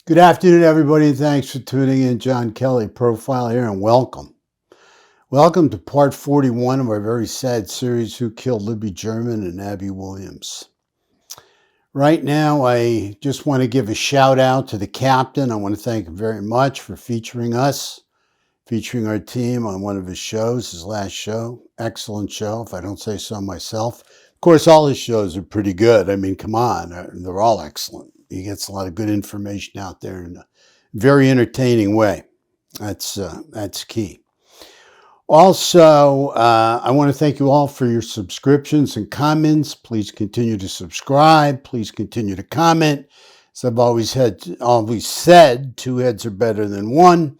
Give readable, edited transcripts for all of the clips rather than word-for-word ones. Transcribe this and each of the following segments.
Good afternoon, everybody, and thanks for tuning in. John Kelly Profile here, and welcome. Welcome to part 41 of our very sad series, Who Killed Libby German and Abby Williams. Right now, I just want to give a shout out to the captain. I want to thank him very much for featuring us, featuring our team on one of his shows, his last show. Excellent show, if I don't say so myself. Of course, all his shows are pretty good. I mean, come on, they're all excellent. He gets a lot of good information out there in a very entertaining way. That's key. Also, I want to thank you all for your subscriptions and comments. Please continue to subscribe. Please continue to comment. As I've always said, two heads are better than one,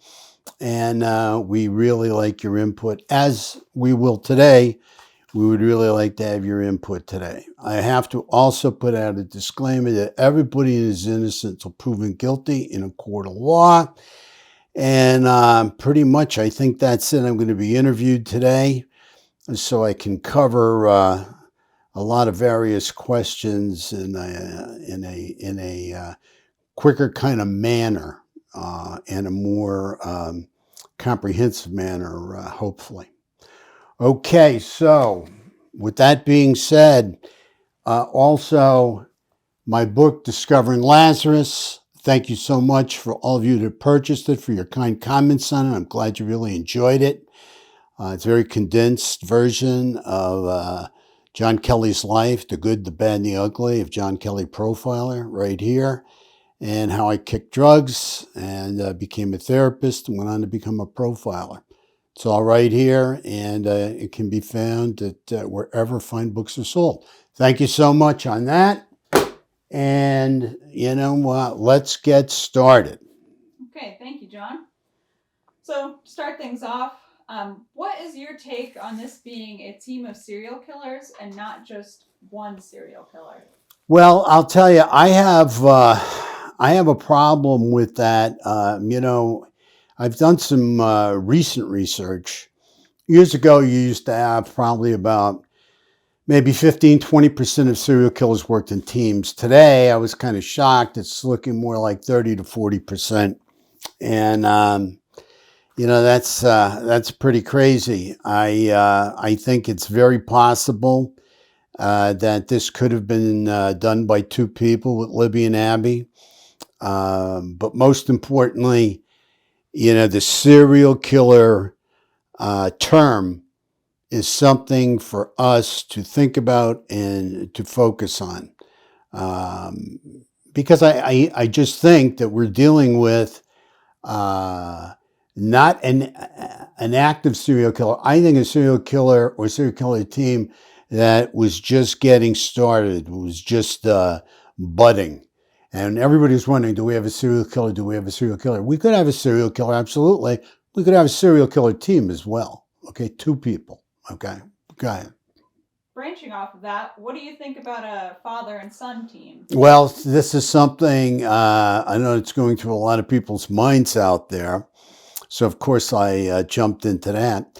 and we really like your input, as we will today. We would really like to have your input today. I have to also put out a disclaimer that everybody is innocent until proven guilty in a court of law. And pretty much, I think that's it. I'm going to be interviewed today so I can cover a lot of various questions in a quicker kind of manner and a more comprehensive manner, hopefully. Okay, so with that being said, also my book, Discovering Lazarus. Thank you so much for all of you that purchased it, for your kind comments on it. I'm glad you really enjoyed it. It's a very condensed version of John Kelly's life, the good, the bad, and the ugly of John Kelly Profiler right here, and how I kicked drugs and became a therapist and went on to become a profiler. It's all right here, and it can be found at wherever fine books are sold. Thank you so much on that. And, let's get started. Okay, thank you, John. So, to start things off, what is your take on this being a team of serial killers and not just one serial killer? Well, I'll tell you, I have a problem with that. I've done some recent research. Years ago, you used to have probably about maybe 15, 20% of serial killers worked in teams. Today, I was kind of shocked. It's looking more like 30 to 40%. And, that's pretty crazy. I think it's very possible that this could have been done by two people, with Libby and Abby. But most importantly, the serial killer term is something for us to think about and to focus on. Because I just think that we're dealing with not an active serial killer. I think a serial killer or serial killer team that was just getting started, was just budding. And everybody's wondering, do we have a serial killer? Do we have a serial killer? We could have a serial killer, absolutely. We could have a serial killer team as well. Okay, two people. Okay, go ahead. Branching off of that, what do you think about a father and son team? Well, this is something I know it's going through a lot of people's minds out there. So, of course, I jumped into that.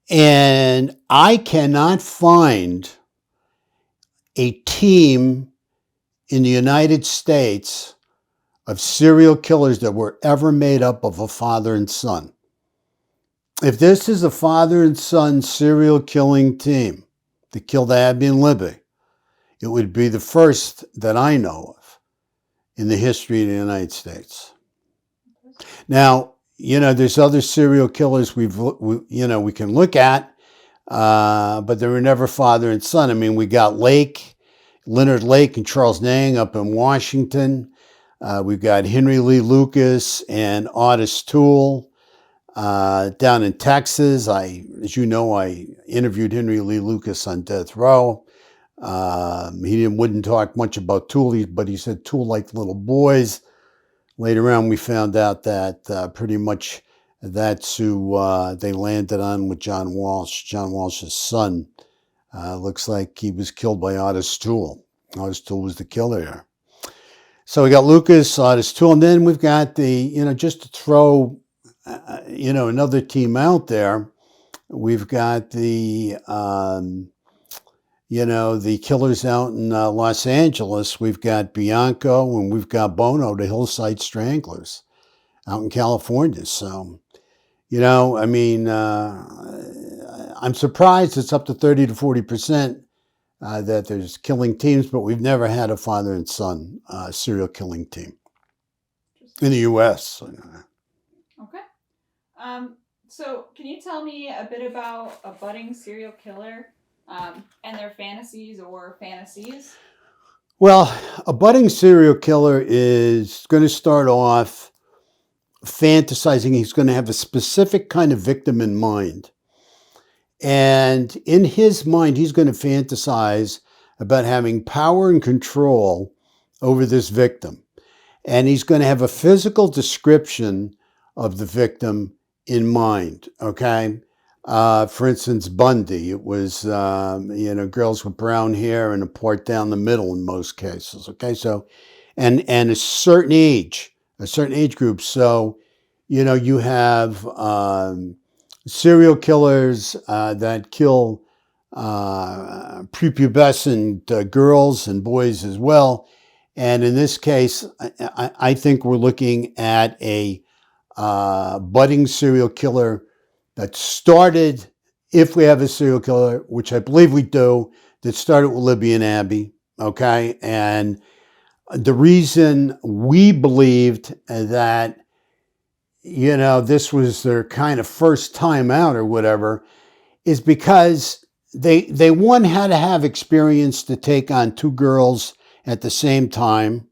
And I cannot find a team in the United States of serial killers that were ever made up of a father and son. If this is a father and son serial killing team that killed Abby and Libby, it would be the first that I know of in the history of the United States. Now, there's other serial killers we can look at, but they were never father and son. I mean, we got Leonard Lake and Charles Nang up in Washington. We've got Henry Lee Lucas and Otis Toole down in Texas. As you know, I interviewed Henry Lee Lucas on death row. He wouldn't talk much about Toole, but he said Toole liked little boys. Later on, we found out that pretty much that's who they landed on with John Walsh. John Walsh's son looks like he was killed by Otis Toole. Otis Toole was the killer here. So we got Lucas, Otis Toole, and then we've got just to throw, another team out there, we've got the the killers out in Los Angeles. We've got Bianco and we've got Bono, the Hillside Stranglers out in California. So, I mean, I'm surprised it's up to 30 to 40% that there's killing teams, but we've never had a father and son serial killing team in the U.S. Okay. So can you tell me a bit about a budding serial killer and their fantasies or fantasies? Well, a budding serial killer is going to start off fantasizing. He's going to have a specific kind of victim in mind. And in his mind, he's going to fantasize about having power and control over this victim. And he's going to have a physical description of the victim in mind, okay? For instance, Bundy, it was, girls with brown hair and a part down the middle in most cases, okay? So, and a certain age group. So, you have serial killers that kill prepubescent girls and boys as well. And in this case, I think we're looking at a budding serial killer that started, if we have a serial killer, which I believe we do, that started with Libby and Abby, okay? And the reason we believed that, this was their kind of first time out or whatever, is because they one had to have experience to take on two girls at the same time,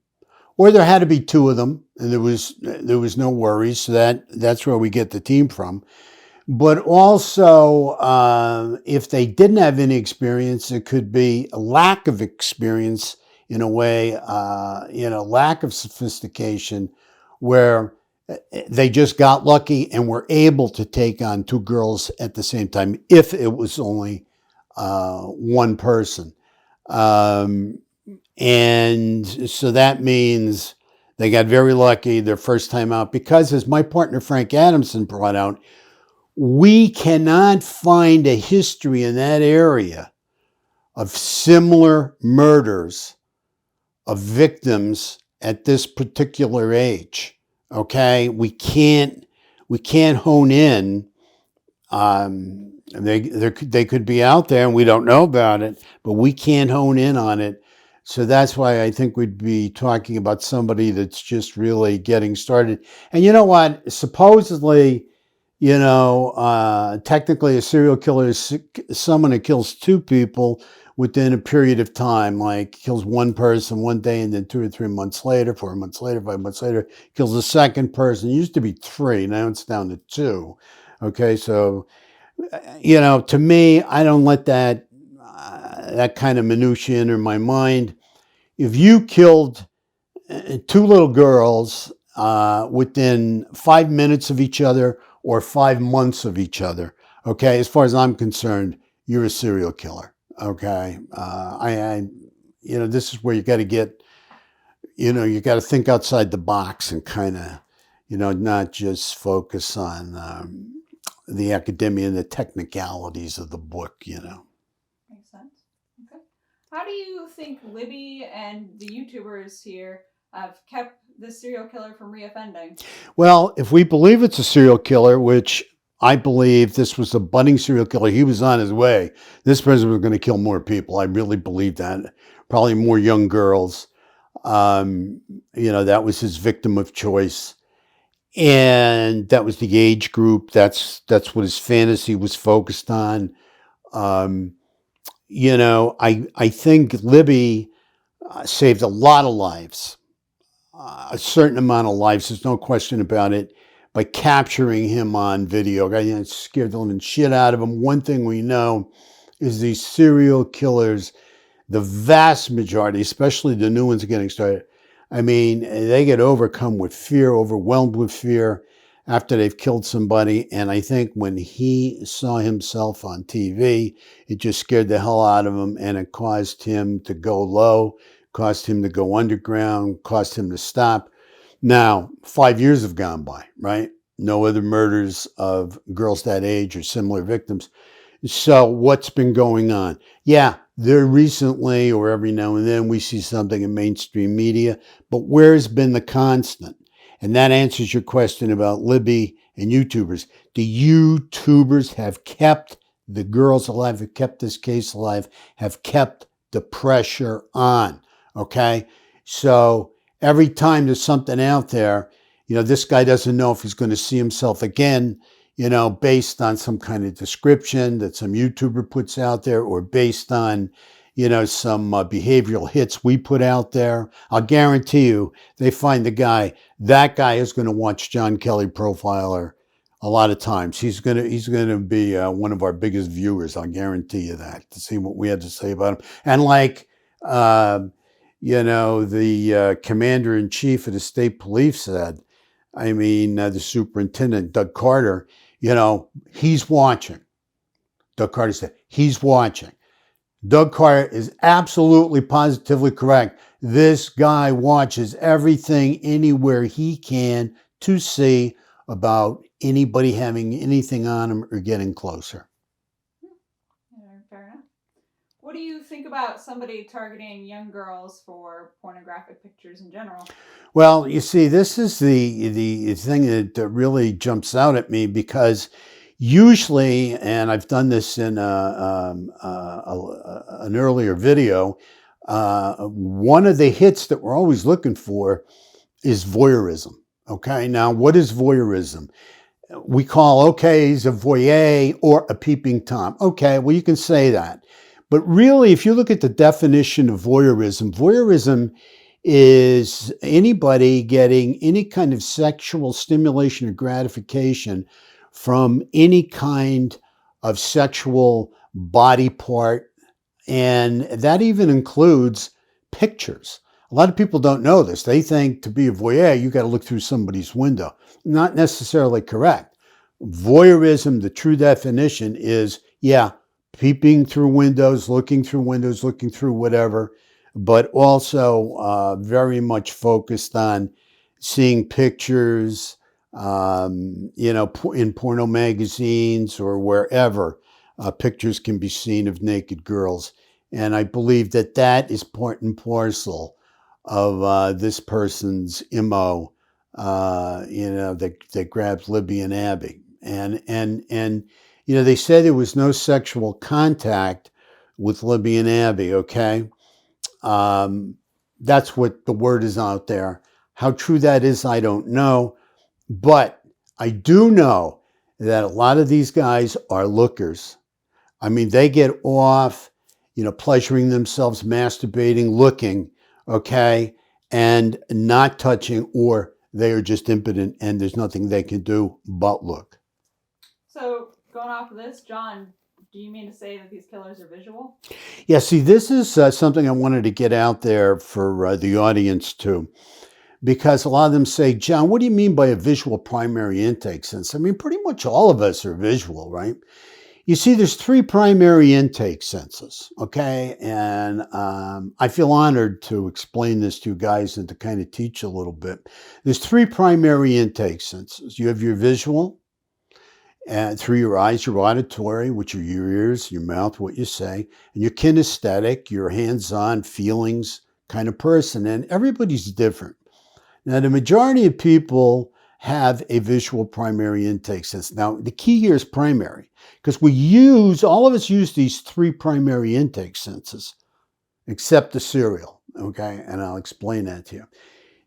or there had to be two of them, and there was no worries. So that's where we get the team from. But also, if they didn't have any experience, it could be a lack of experience in a way, lack of sophistication, where they just got lucky and were able to take on two girls at the same time if it was only one person. And so that means they got very lucky their first time out because, as my partner Frank Adamson brought out, we cannot find a history in that area of similar murders of victims at this particular age. Okay, we can't hone in. They could be out there and we don't know about it, but we can't hone in on it. So that's why I think we'd be talking about somebody that's just really getting started. And you know what? Supposedly, technically a serial killer is someone that kills two people within a period of time, like kills one person one day and then 2 or 3 months later, 4 months later, 5 months later, kills a second person. It used to be 3, now it's down to 2. Okay, so, to me, I don't let that kind of minutia enter my mind. If you killed 2 little girls within 5 minutes of each other or 5 months of each other, okay, as far as I'm concerned, you're a serial killer. Okay, this is where you got to get, you got to think outside the box and kind of, not just focus on the academia and the technicalities of the book, Makes sense. Okay. How do you think Libby and the YouTubers here have kept the serial killer from reoffending? Well, if we believe it's a serial killer, which I believe this was a budding serial killer, he was on his way. This person was going to kill more people. I really believe that. Probably more young girls. That was his victim of choice. And that was the age group. That's what his fantasy was focused on. I think Libby saved a lot of lives. A certain amount of lives, there's no question about it, by capturing him on video. It scared the living shit out of him. One thing we know is these serial killers, the vast majority, especially the new ones getting started, they get overcome with fear, overwhelmed with fear after they've killed somebody. And I think when he saw himself on TV, it just scared the hell out of him, and it caused him to go low, caused him to go underground, caused him to stop. Now, 5 years have gone by, right? No other murders of girls that age or similar victims. So what's been going on? Yeah, There recently, or every now and then, we see something in mainstream media, but where's been the constant? And that answers your question about Libby and YouTubers. The YouTubers have kept the girls alive, have kept this case alive, have kept the pressure on. Okay? So every time there's something out there, this guy doesn't know if he's going to see himself again, based on some kind of description that some YouTuber puts out there, or based on, some behavioral hits we put out there. I'll guarantee you, they find that guy is going to watch John Kelly Profiler a lot of times. He's going to be one of our biggest viewers. I'll guarantee you that, to see what we had to say about him. And like, the commander-in-chief of the state police said, the superintendent, Doug Carter, he's watching. Doug Carter said, he's watching. Doug Carter is absolutely positively correct. This guy watches everything anywhere he can to see about anybody having anything on him or getting closer. Fair enough. What do you think about somebody targeting young girls for pornographic pictures in general? Well, you see, this is the thing that really jumps out at me, because usually, and I've done this in an earlier video, one of the hits that we're always looking for is voyeurism. Okay, now what is voyeurism? We call, he's a voyeur or a peeping Tom. Okay, well, you can say that. But really, if you look at the definition of voyeurism is anybody getting any kind of sexual stimulation or gratification from any kind of sexual body part. And that even includes pictures. A lot of people don't know this. They think to be a voyeur, you got to look through somebody's window. Not necessarily correct. Voyeurism, the true definition is, peeping through windows, looking through whatever, but also very much focused on seeing pictures, in porno magazines or wherever pictures can be seen of naked girls. And I believe that is part and parcel of this person's MO, that grabbed Libby and Abby. And they said there was no sexual contact with Libby and Abby, okay? That's what the word is out there. How true that is, I don't know. But I do know that a lot of these guys are lookers. They get off, pleasuring themselves, masturbating, looking, okay, and not touching, or they are just impotent and there's nothing they can do but look. So going off of this, John, do you mean to say that these killers are visual? Yeah, see, this is something I wanted to get out there for the audience too, because a lot of them say, John, what do you mean by a visual primary intake sense? Pretty much all of us are visual, right? You see, there's 3 primary intake senses, okay? And I feel honored to explain this to you guys and to kind of teach a little bit. There's 3 primary intake senses. You have your visual, and through your eyes, your auditory, which are your ears, your mouth, what you say, and your kinesthetic, your hands-on feelings kind of person. And everybody's different. Now, the majority of people have a visual primary intake sense. Now, the key here is primary, because all of us use these 3 primary intake senses, except the serial, okay? And I'll explain that to you.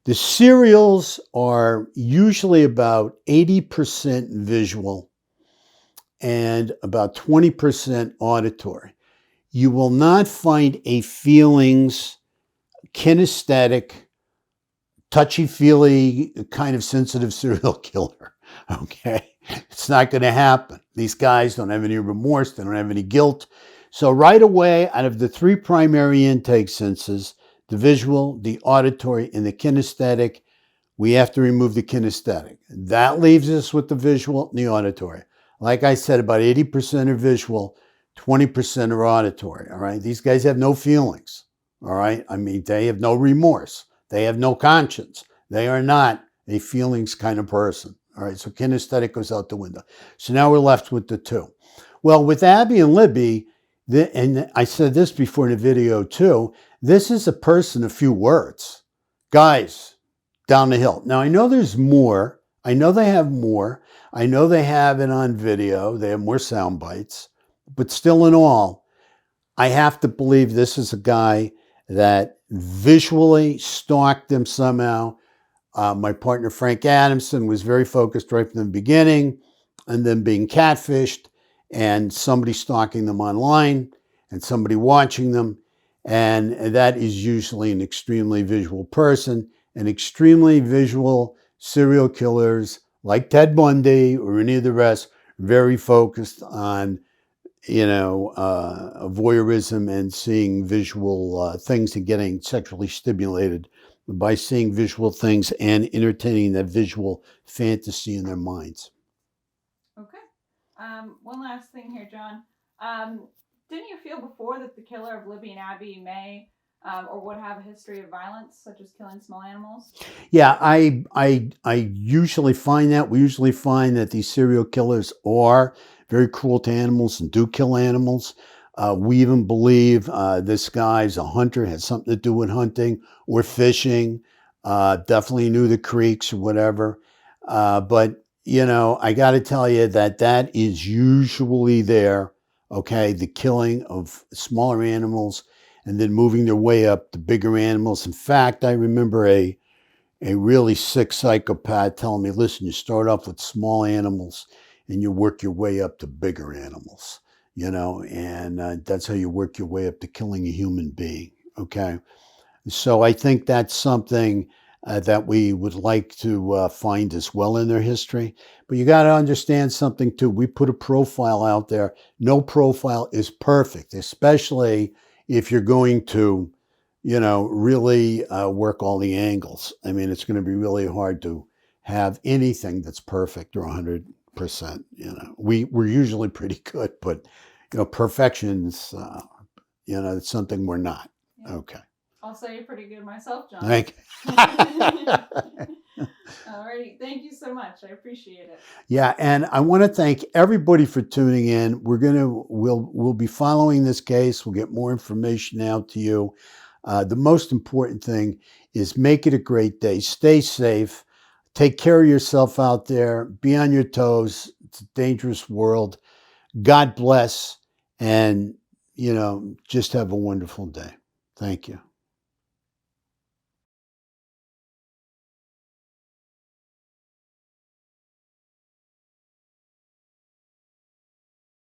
The serials are usually about 80% visual and about 20% auditory. You will not find a feelings, kinesthetic, touchy-feely, kind of sensitive serial killer, okay? It's not going to happen. These guys don't have any remorse. They don't have any guilt. So right away, out of the 3 primary intake senses, the visual, the auditory, and the kinesthetic, we have to remove the kinesthetic. That leaves us with the visual and the auditory. Like I said, about 80% are visual, 20% are auditory, all right? These guys have no feelings, all right? They have no remorse. They have no conscience. They are not a feelings kind of person, all right? So kinesthetic goes out the window. So now we're left with the 2. Well, with Abby and Libby, And I said this before in the video too, this is a person of few words. Guys, down the hill. Now I know there's more. I know they have more. I know they have it on video. They have more sound bites. But still in all, I have to believe this is a guy that visually stalked them somehow. My partner Frank Adamson was very focused right from the beginning, and then being catfished, and somebody stalking them online, and somebody watching them. And that is usually an extremely visual person. And extremely visual serial killers like Ted Bundy or any of the rest, very focused on voyeurism and seeing visual things and getting sexually stimulated by seeing visual things and entertaining that visual fantasy in their minds. Okay. One last thing here, John. Didn't you feel before that the killer of Libby and Abby may or would have a history of violence, such as killing small animals? Yeah, I usually find that. We usually find that these serial killers are very cruel to animals and do kill animals. We even believe this guy's a hunter, had something to do with hunting or fishing, definitely knew the creeks or whatever. But, I got to tell you that is usually there, okay, the killing of smaller animals and then moving their way up to bigger animals. In fact, I remember a really sick psychopath telling me, listen, you start off with small animals and you work your way up to bigger animals, and that's how you work your way up to killing a human being, okay? So I think that's something that we would like to find as well in their history. But you got to understand something too. We put a profile out there. No profile is perfect, especially if you're going to, really work all the angles. I mean, it's going to be really hard to have anything that's perfect or 100%. We're usually pretty good, but perfection's, it's something we're not. Yeah. Okay. I'll say you're pretty good myself, John. Thank you. Alrighty, thank you so much. I appreciate it. Yeah, and I want to thank everybody for tuning in. We'll be following this case. We'll get more information out to you. The most important thing is make it a great day. Stay safe. Take care of yourself out there. Be on your toes. It's a dangerous world. God bless, and just have a wonderful day. Thank you.